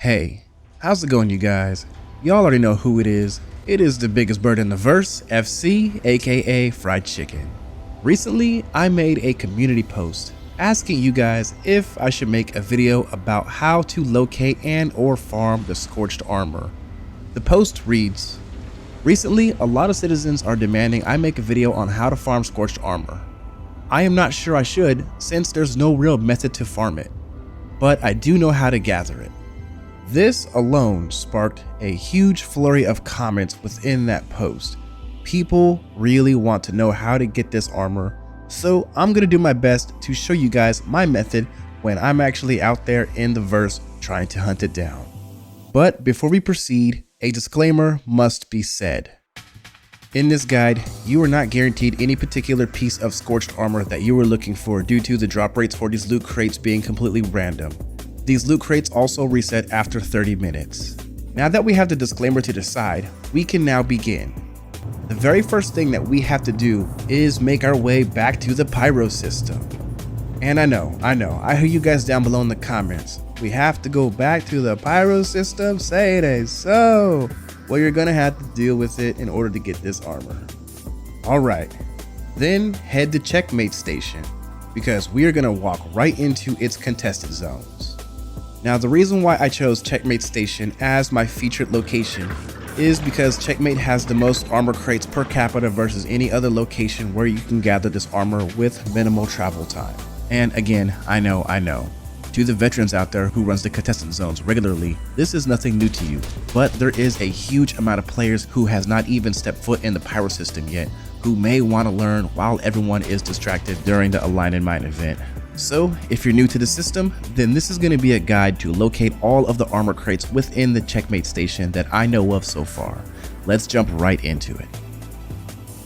Hey, how's it going, you guys? Y'all already know who it is. It is the biggest bird in the verse, FC, aka Fried Chicken. Recently, I made a community post asking you guys if I should make a video about how to locate and or farm the Scorched armor. The post reads, recently, a lot of citizens are demanding I make a video on how to farm Scorched armor. I am not sure I should, since there's no real method to farm it, but I do know how to gather it. This alone sparked a huge flurry of comments within that post. People really want to know how to get this armor, so I'm gonna do my best to show you guys my method when I'm actually out there in the verse trying to hunt it down. But before we proceed, a disclaimer must be said. In this guide, you are not guaranteed any particular piece of Scorched armor that you are looking for due to the drop rates for these loot crates being completely random. These loot crates also reset after 30 minutes. Now that we have the disclaimer to the side, we can now begin. The very first thing that we have to do is make our way back to the pyro system. And I know, I hear you guys down below in the comments. We have to go back to the pyro system? Say it ain't so. Well, you're gonna have to deal with it in order to get this armor. Alright, then head to Checkmate Station, because we are gonna walk right into its contested zones. Now, the reason why I chose Checkmate Station as my featured location is because Checkmate has the most armor crates per capita versus any other location where you can gather this armor with minimal travel time. And again, I know, to the veterans out there who runs the contestant zones regularly, this is nothing new to you, but there is a huge amount of players who has not even stepped foot in the pyro system yet, who may want to learn while everyone is distracted during the Align and Mine event. So if you're new to the system, then this is going to be a guide to locate all of the armor crates within the Checkmate Station that I know of so far. Let's jump right into it.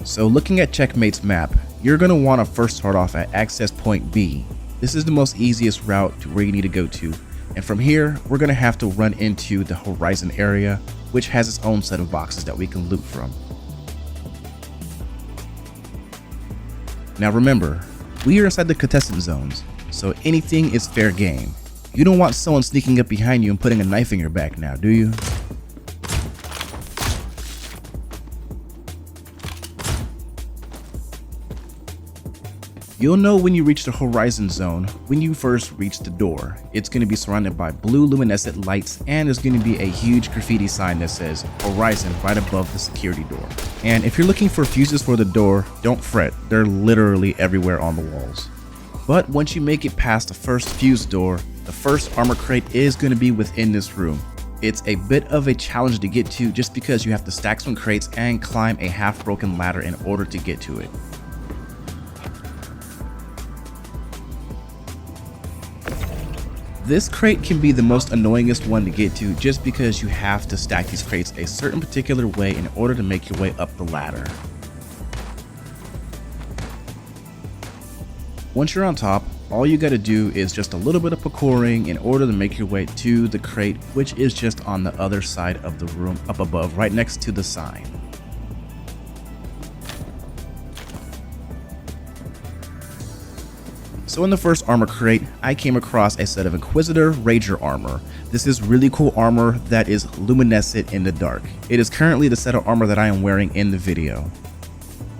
So looking at Checkmate's map, you're going to want to first start off at access point B. This is the most easiest route to where you need to go to, and from here we're going to have to run into the Horizon area, which has its own set of boxes that we can loot from. Now remember, we are inside the contestant zones, so anything is fair game. You don't want someone sneaking up behind you and putting a knife in your back now, do you? You'll know when you reach the Horizon zone when you first reach the door. It's going to be surrounded by blue luminescent lights, and there's going to be a huge graffiti sign that says Horizon right above the security door. And if you're looking for fuses for the door, don't fret, they're literally everywhere on the walls. But once you make it past the first fuse door, the first armor crate is going to be within this room. It's a bit of a challenge to get to just because you have to stack some crates and climb a half broken ladder in order to get to it. This crate can be the most annoyingest one to get to just because you have to stack these crates a certain particular way in order to make your way up the ladder. Once you're on top, all you gotta do is just a little bit of parkouring in order to make your way to the crate, which is just on the other side of the room up above, right next to the sign. So in the first armor crate, I came across a set of Inquisitor Rager armor. This is really cool armor that is luminescent in the dark. It is currently the set of armor that I am wearing in the video.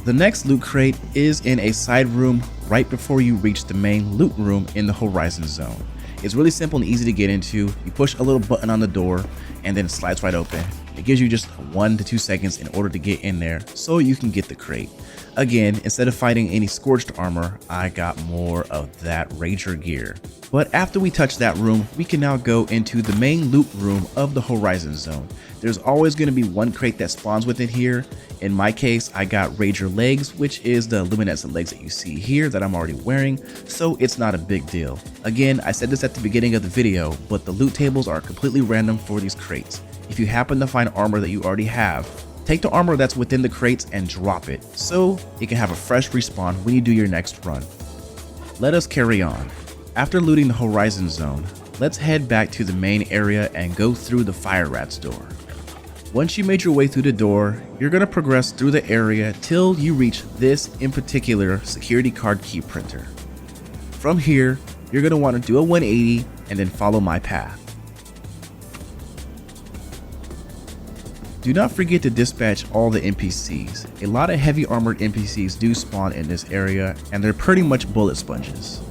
The next loot crate is in a side room right before you reach the main loot room in the Horizon zone. It's really simple and easy to get into. You push a little button on the door and then it slides right open. It gives you just 1 to 2 seconds in order to get in there so you can get the crate. Again, instead of fighting any Scorched armor, I got more of that Rager gear. But after we touch that room, we can now go into the main loot room of the Horizon zone. There's always going to be one crate that spawns within here. In my case, I got Rager legs, which is the luminescent legs that you see here that I'm already wearing, so it's not a big deal. Again, I said this at the beginning of the video, but the loot tables are completely random for these crates. If you happen to find armor that you already have, take the armor that's within the crates and drop it, so it can have a fresh respawn when you do your next run. Let us carry on. After looting the Horizon zone, let's head back to the main area and go through the Fire Rats door. Once you made your way through the door, you're going to progress through the area till you reach this in particular security card key printer. From here, you're going to want to do a 180 and then follow my path. Do not forget to dispatch all the NPCs. A lot of heavy armored NPCs do spawn in this area, and they're pretty much bullet sponges.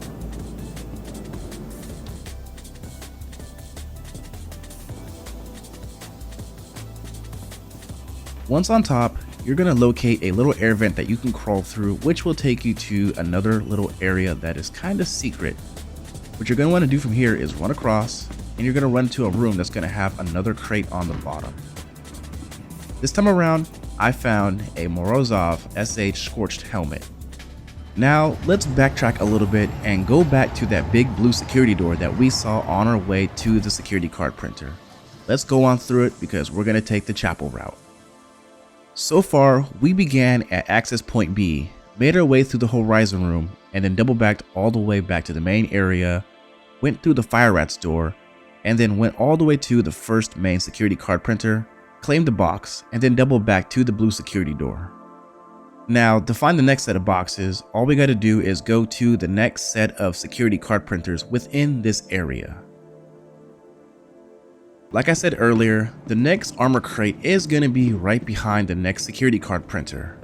Once on top, you're going to locate a little air vent that you can crawl through, which will take you to another little area that is kind of secret. What you're going to want to do from here is run across, and you're going to run to a room that's going to have another crate on the bottom. This time around, I found a Morozov SH Scorched helmet. Now, let's backtrack a little bit and go back to that big blue security door that we saw on our way to the security card printer. Let's go on through it because we're going to take the Chapple route. So far, we began at access point B, made our way through the Horizon room, and then double backed all the way back to the main area, went through the Fire Rats door, and then went all the way to the first main security card printer, claimed the box, and then double back to the blue security door. Now, to find the next set of boxes, all we gotta do is go to the next set of security card printers within this area. Like I said earlier, the next armor crate is gonna be right behind the next security card printer.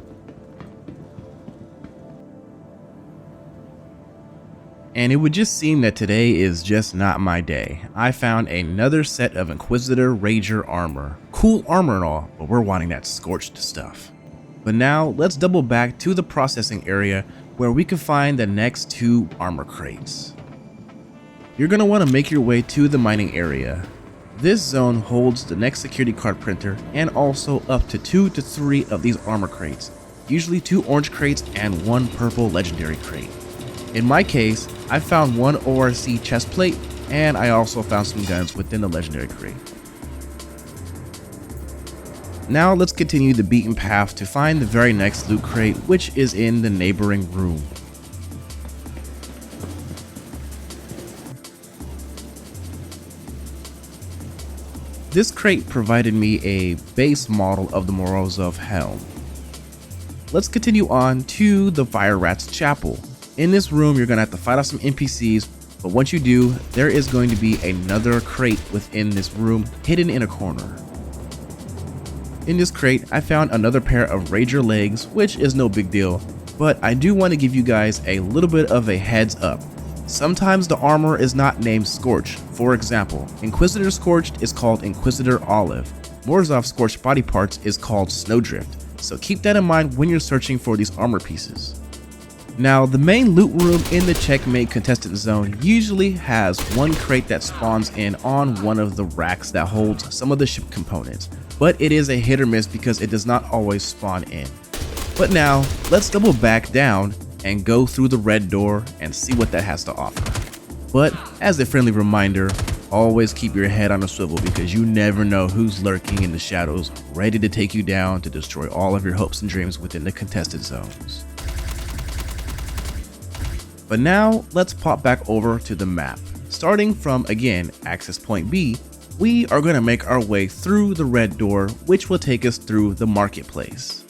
And it would just seem that today is just not my day. I found another set of Inquisitor Rager armor. Cool armor and all, but we're wanting that Scorched stuff. But now, let's double back to the processing area where we can find the next two armor crates. You're going to want to make your way to the mining area. This zone holds the next security card printer and also up to 2 to 3 of these armor crates, usually 2 orange crates and 1 purple legendary crate. In my case, I found 1 ORC chest plate, and I also found some guns within the legendary crate. Now let's continue the beaten path to find the very next loot crate, which is in the neighboring room. This crate provided me a base model of the Morozov helm. Let's continue on to the Fire Rats Chapel. In this room, you're going to have to fight off some NPCs, but once you do, there is going to be another crate within this room, hidden in a corner. In this crate, I found another pair of Rager legs, which is no big deal, but I do want to give you guys a little bit of a heads up. Sometimes the armor is not named Scorched. For example, Inquisitor Scorched is called Inquisitor Olive. Morozov Scorched body parts is called Snowdrift, so keep that in mind when you're searching for these armor pieces. Now, the main loot room in the Checkmate contestant zone usually has one crate that spawns in on one of the racks that holds some of the ship components, but it is a hit or miss because it does not always spawn in. But now, let's double back down and go through the red door and see what that has to offer. But as a friendly reminder, always keep your head on a swivel because you never know who's lurking in the shadows, ready to take you down to destroy all of your hopes and dreams within the contested zones. But now, let's pop back over to the map. Starting from, again, access point B, we are going to make our way through the red door, which will take us through the marketplace.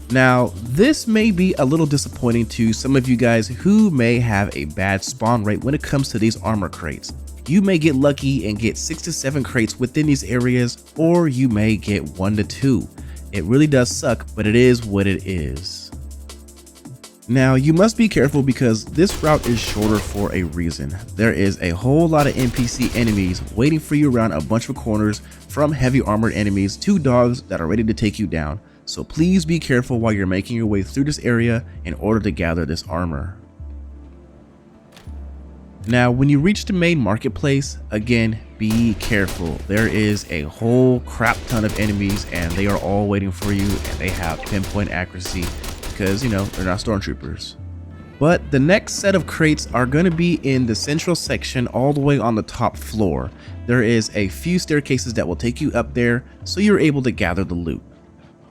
Now, this may be a little disappointing to some of you guys who may have a bad spawn rate when it comes to these armor crates. You may get lucky and get 6 to 7 crates within these areas, or you may get 1 to 2. It really does suck, but it is what it is. Now, you must be careful because this route is shorter for a reason. There is a whole lot of NPC enemies waiting for you around a bunch of corners, from heavy armored enemies to dogs that are ready to take you down. So please be careful while you're making your way through this area in order to gather this armor. Now, when you reach the main marketplace, again, be careful. There is a whole crap ton of enemies and they are all waiting for you, and they have pinpoint accuracy because, you know, they're not stormtroopers. But the next set of crates are going to be in the central section all the way on the top floor. There is a few staircases that will take you up there so you're able to gather the loot.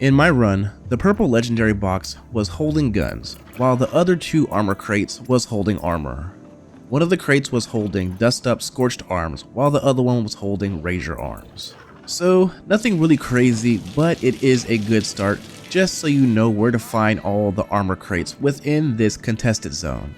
In my run, the purple legendary box was holding guns, while the other 2 armor crates was holding armor. One of the crates was holding dust up Scorched arms, while the other one was holding Rager arms. So nothing really crazy, but it is a good start, just so you know where to find all the armor crates within this contested zone.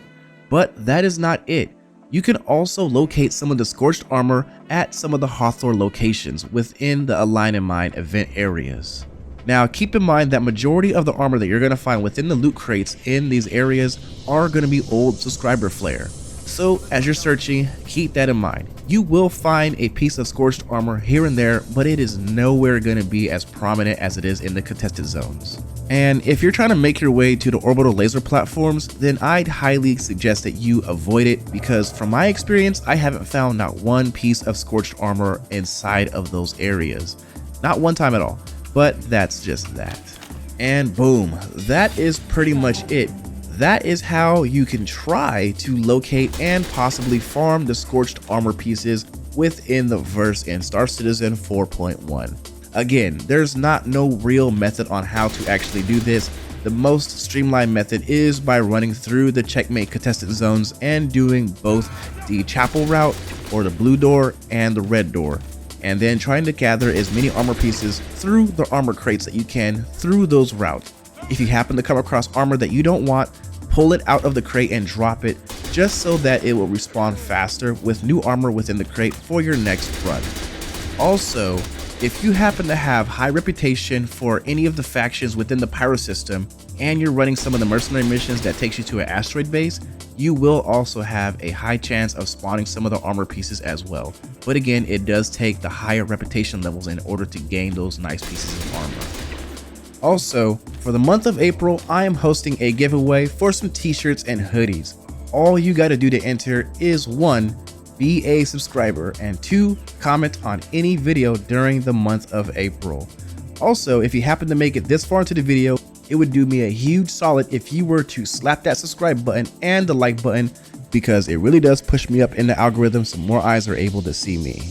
But that is not it. You can also locate some of the Scorched armor at some of the Hathor locations within the Align in Mind event areas. Now keep in mind that majority of the armor that you're going to find within the loot crates in these areas are going to be old subscriber flare. So as you're searching, keep that in mind. You will find a piece of Scorched armor here and there, but it is nowhere going to be as prominent as it is in the contested zones. And if you're trying to make your way to the orbital laser platforms, then I'd highly suggest that you avoid it, because from my experience, I haven't found not one piece of Scorched armor inside of those areas. Not one time at all, but that's just that. And boom, that is pretty much it. That is how you can try to locate and possibly farm the Scorched armor pieces within the verse in Star Citizen 4.1. Again, there's no real method on how to actually do this. The most streamlined method is by running through the checkmate contested zones and doing both the Chapel route, or the blue door, and the red door, and then trying to gather as many armor pieces through the armor crates that you can through those routes. If you happen to come across armor that you don't want, pull it out of the crate and drop it, just so that it will respawn faster with new armor within the crate for your next run. Also, if you happen to have high reputation for any of the factions within the Pyro system, and you're running some of the mercenary missions that takes you to an asteroid base, you will also have a high chance of spawning some of the armor pieces as well. But again, it does take the higher reputation levels in order to gain those nice pieces of armor. Also, for the month of April, I am hosting a giveaway for some t-shirts and hoodies. All you gotta do to enter is 1. Be a subscriber, and 2. Comment on any video during the month of April. Also, if you happen to make it this far into the video, it would do me a huge solid if you were to slap that subscribe button and the like button, because it really does push me up in the algorithm so more eyes are able to see me.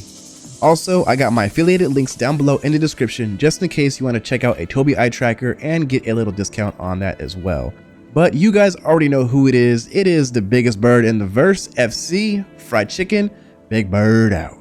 Also, I got my affiliated links down below in the description, just in case you want to check out a Tobii eye tracker and get a little discount on that as well. But you guys already know who it is. It is the biggest bird in the verse, FC, Fried Chicken, Big Bird out.